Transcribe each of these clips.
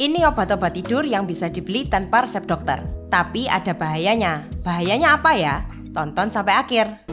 Ini obat-obat tidur yang bisa dibeli tanpa resep dokter. Tapi ada bahayanya. Bahayanya apa ya? Tonton sampai akhir.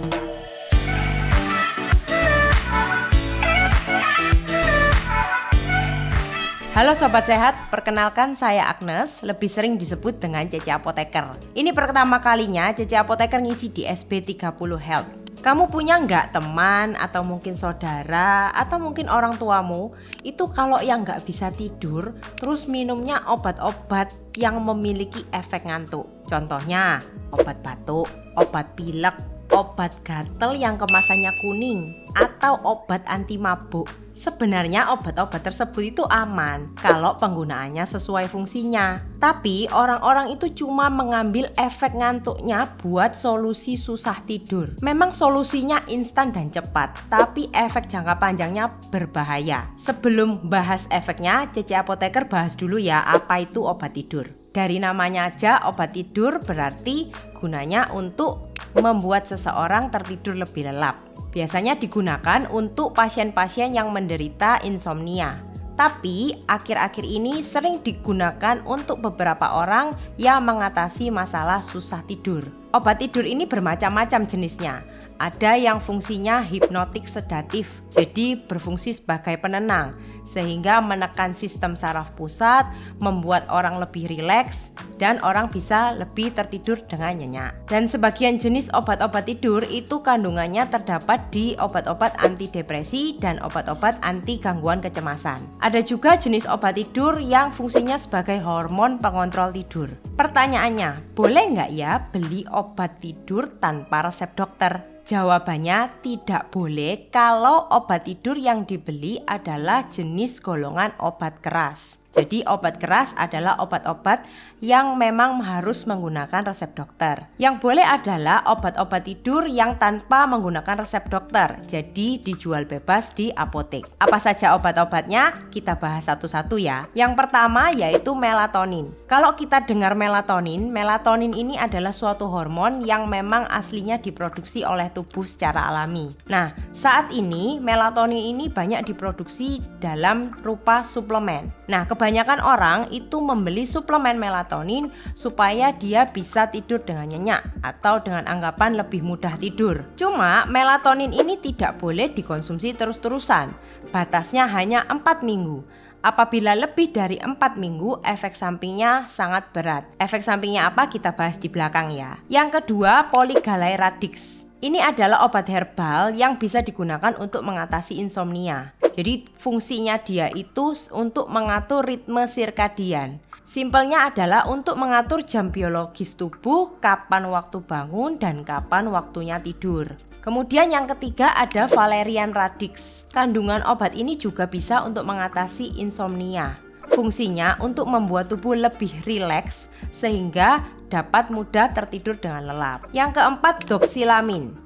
Halo Sobat Sehat, perkenalkan saya Agnes, lebih sering disebut dengan Cece Apoteker. Ini pertama kalinya Cece Apoteker ngisi di SB30 Health. Kamu punya nggak teman atau mungkin saudara atau mungkin orang tuamu itu kalau yang nggak bisa tidur terus minumnya obat-obat yang memiliki efek ngantuk? Contohnya obat batuk, obat pilek, obat gatel yang kemasannya kuning, atau obat anti mabuk. Sebenarnya obat-obat tersebut itu aman kalau penggunaannya sesuai fungsinya. Tapi orang-orang itu cuma mengambil efek ngantuknya buat solusi susah tidur. Memang solusinya instan dan cepat, tapi efek jangka panjangnya berbahaya. Sebelum bahas efeknya, Cece Apoteker bahas dulu ya apa itu obat tidur. Dari namanya aja obat tidur berarti gunanya untuk membuat seseorang tertidur lebih lelap. Biasanya digunakan untuk pasien-pasien yang menderita insomnia. Tapi akhir-akhir ini sering digunakan untuk beberapa orang yang mengatasi masalah susah tidur. Obat tidur ini bermacam-macam jenisnya. Ada yang fungsinya hipnotik sedatif, jadi berfungsi sebagai penenang, sehingga menekan sistem saraf pusat, membuat orang lebih rileks, dan orang bisa lebih tertidur dengan nyenyak. Dan sebagian jenis obat-obat tidur itu kandungannya terdapat di obat-obat antidepresi dan obat-obat anti gangguan kecemasan. Ada juga jenis obat tidur yang fungsinya sebagai hormon pengontrol tidur. Pertanyaannya, boleh nggak ya beli obat tidur tanpa resep dokter? Jawabannya tidak boleh kalau obat tidur yang dibeli adalah jenis golongan obat keras. Jadi obat keras adalah obat-obat yang memang harus menggunakan resep dokter. Yang boleh adalah obat-obat tidur yang tanpa menggunakan resep dokter. Jadi dijual bebas di apotek. Apa saja obat-obatnya? Kita bahas satu-satu ya. Yang pertama yaitu melatonin. Kalau kita dengar melatonin, melatonin ini adalah suatu hormon yang memang aslinya diproduksi oleh tubuh secara alami. Nah, saat ini melatonin ini banyak diproduksi dalam rupa suplemen. Nah, kebanyakan orang itu membeli suplemen melatonin supaya dia bisa tidur dengan nyenyak atau dengan anggapan lebih mudah tidur. Cuma melatonin ini tidak boleh dikonsumsi terus-terusan. Batasnya hanya 4 minggu. Apabila lebih dari 4 minggu, efek sampingnya sangat berat. Efek sampingnya apa? Kita bahas di belakang ya. Yang kedua, Polygalae radix. Ini adalah obat herbal yang bisa digunakan untuk mengatasi insomnia. Jadi fungsinya dia itu untuk mengatur ritme sirkadian. Simpelnya adalah untuk mengatur jam biologis tubuh, kapan waktu bangun dan kapan waktunya tidur. Kemudian yang ketiga ada Valerian radix. Kandungan obat ini juga bisa untuk mengatasi insomnia. Fungsinya untuk membuat tubuh lebih rileks sehingga dapat mudah tertidur dengan lelap. Yang keempat doxilamin.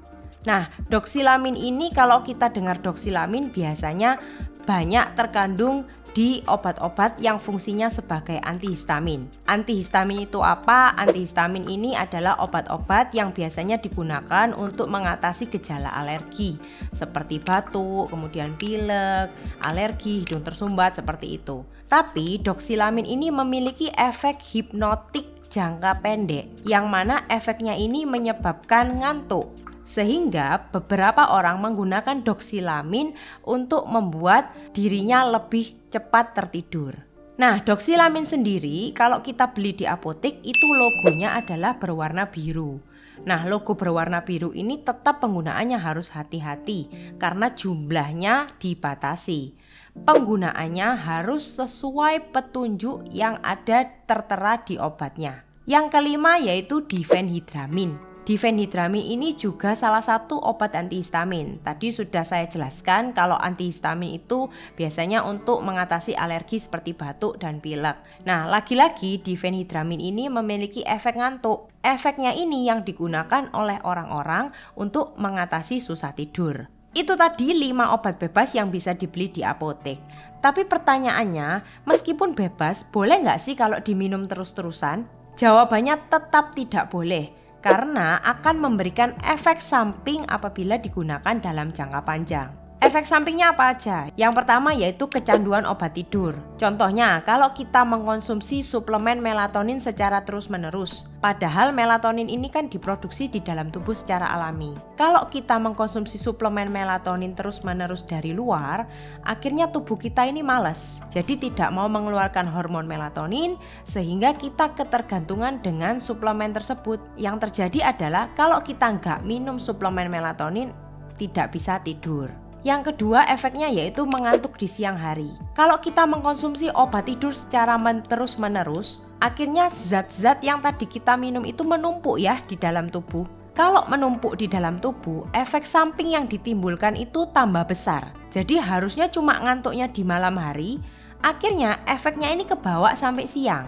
Nah, doxilamin ini kalau kita dengar doxilamin biasanya banyak terkandung di obat-obat yang fungsinya sebagai antihistamin. Antihistamin itu apa? Antihistamin ini adalah obat-obat yang biasanya digunakan untuk mengatasi gejala alergi seperti batuk, kemudian pilek, alergi, hidung tersumbat seperti itu. Tapi doxilamin ini memiliki efek hipnotik jangka pendek yang mana efeknya ini menyebabkan ngantuk. Sehingga beberapa orang menggunakan doxilamin untuk membuat dirinya lebih cepat tertidur. Nah, doxilamin sendiri kalau kita beli di apotek itu logonya adalah berwarna biru. Nah, logo berwarna biru ini tetap penggunaannya harus hati-hati karena jumlahnya dibatasi. Penggunaannya harus sesuai petunjuk yang ada tertera di obatnya. Yang kelima yaitu difenhidramin. Difenhidramin ini juga salah satu obat antihistamin. Tadi sudah saya jelaskan kalau antihistamin itu biasanya untuk mengatasi alergi seperti batuk dan pilek. Nah, lagi-lagi difenhidramin ini memiliki efek ngantuk. Efeknya ini yang digunakan oleh orang-orang untuk mengatasi susah tidur. Itu tadi 5 obat bebas yang bisa dibeli di apotek. Tapi pertanyaannya, meskipun bebas, boleh nggak sih kalau diminum terus-terusan? Jawabannya tetap tidak boleh. Karena akan memberikan efek samping apabila digunakan dalam jangka panjang. Efek sampingnya apa aja? Yang pertama yaitu kecanduan obat tidur. Contohnya, kalau kita mengkonsumsi suplemen melatonin secara terus-menerus. Padahal melatonin ini kan diproduksi di dalam tubuh secara alami. Kalau kita mengkonsumsi suplemen melatonin terus-menerus dari luar, akhirnya tubuh kita ini malas. Jadi tidak mau mengeluarkan hormon melatonin, sehingga kita ketergantungan dengan suplemen tersebut. Yang terjadi adalah kalau kita nggak minum suplemen melatonin, tidak bisa tidur. Yang kedua efeknya yaitu mengantuk di siang hari. Kalau kita mengkonsumsi obat tidur secara terus-menerus, akhirnya zat-zat yang tadi kita minum itu menumpuk ya di dalam tubuh. Kalau menumpuk di dalam tubuh, efek samping yang ditimbulkan itu tambah besar. Jadi harusnya cuma ngantuknya di malam hari, akhirnya efeknya ini kebawa sampai siang,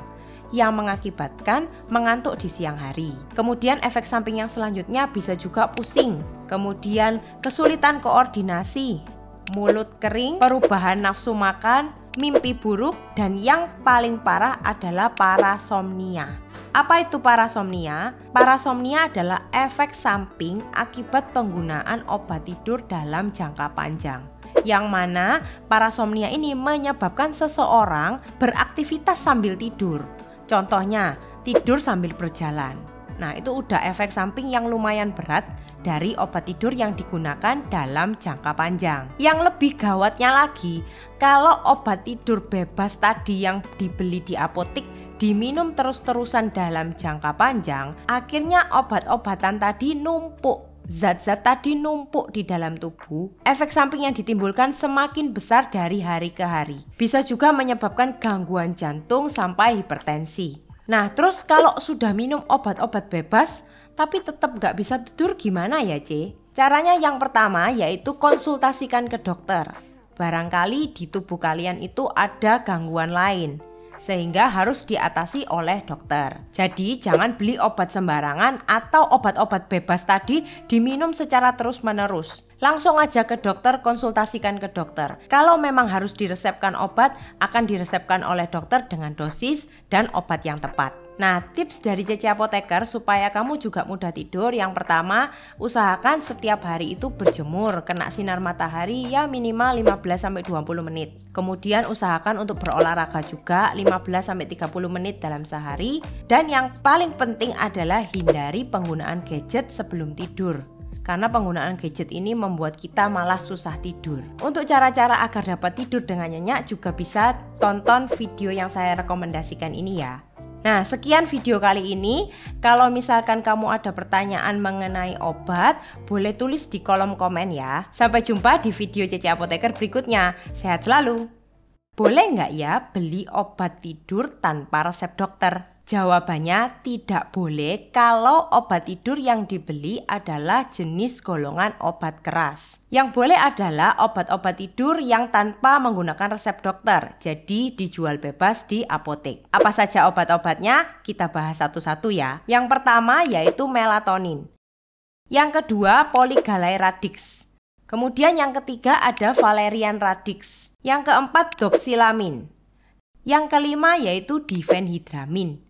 yang mengakibatkan mengantuk di siang hari. Kemudian efek samping yang selanjutnya bisa juga pusing, kemudian kesulitan koordinasi, mulut kering, perubahan nafsu makan, mimpi buruk, dan yang paling parah adalah parasomnia. Apa itu parasomnia? Parasomnia adalah efek samping akibat penggunaan obat tidur dalam jangka panjang, yang mana parasomnia ini menyebabkan seseorang beraktivitas sambil tidur. Contohnya, tidur sambil berjalan. Nah, itu udah efek samping yang lumayan berat dari obat tidur yang digunakan dalam jangka panjang. Yang lebih gawatnya lagi, kalau obat tidur bebas tadi yang dibeli di apotek diminum terus-terusan dalam jangka panjang, akhirnya obat-obatan tadi numpuk. Zat-zat tadi numpuk di dalam tubuh. Efek samping yang ditimbulkan semakin besar dari hari ke hari. Bisa juga menyebabkan gangguan jantung sampai hipertensi. Nah, terus kalau sudah minum obat-obat bebas tapi tetap gak bisa tidur gimana ya, C? Caranya yang pertama yaitu konsultasikan ke dokter. Barangkali di tubuh kalian itu ada gangguan lain, sehingga harus diatasi oleh dokter. Jadi jangan beli obat sembarangan atau obat-obat bebas tadi diminum secara terus-menerus. Langsung aja ke dokter, konsultasikan ke dokter. Kalau memang harus diresepkan obat, akan diresepkan oleh dokter dengan dosis dan obat yang tepat. Nah, tips dari Cece Apoteker supaya kamu juga mudah tidur. Yang pertama, usahakan setiap hari itu berjemur, kena sinar matahari ya minimal 15-20 menit. Kemudian usahakan untuk berolahraga juga 15-30 menit dalam sehari. Dan yang paling penting adalah hindari penggunaan gadget sebelum tidur, karena penggunaan gadget ini membuat kita malah susah tidur. Untuk cara-cara agar dapat tidur dengan nyenyak juga bisa tonton video yang saya rekomendasikan ini ya. Nah, sekian video kali ini. Kalau misalkan kamu ada pertanyaan mengenai obat, boleh tulis di kolom komen ya. Sampai jumpa di video Cece Apoteker berikutnya. Sehat selalu. Boleh nggak ya beli obat tidur tanpa resep dokter? Jawabannya tidak boleh kalau obat tidur yang dibeli adalah jenis golongan obat keras. Yang boleh adalah obat-obat tidur yang tanpa menggunakan resep dokter, jadi dijual bebas di apotek. Apa saja obat-obatnya? Kita bahas satu-satu ya. Yang pertama yaitu melatonin. Yang kedua Polygalae radix. Kemudian yang ketiga ada Valerian radix. Yang keempat doxilamin. Yang kelima yaitu difenhidramin.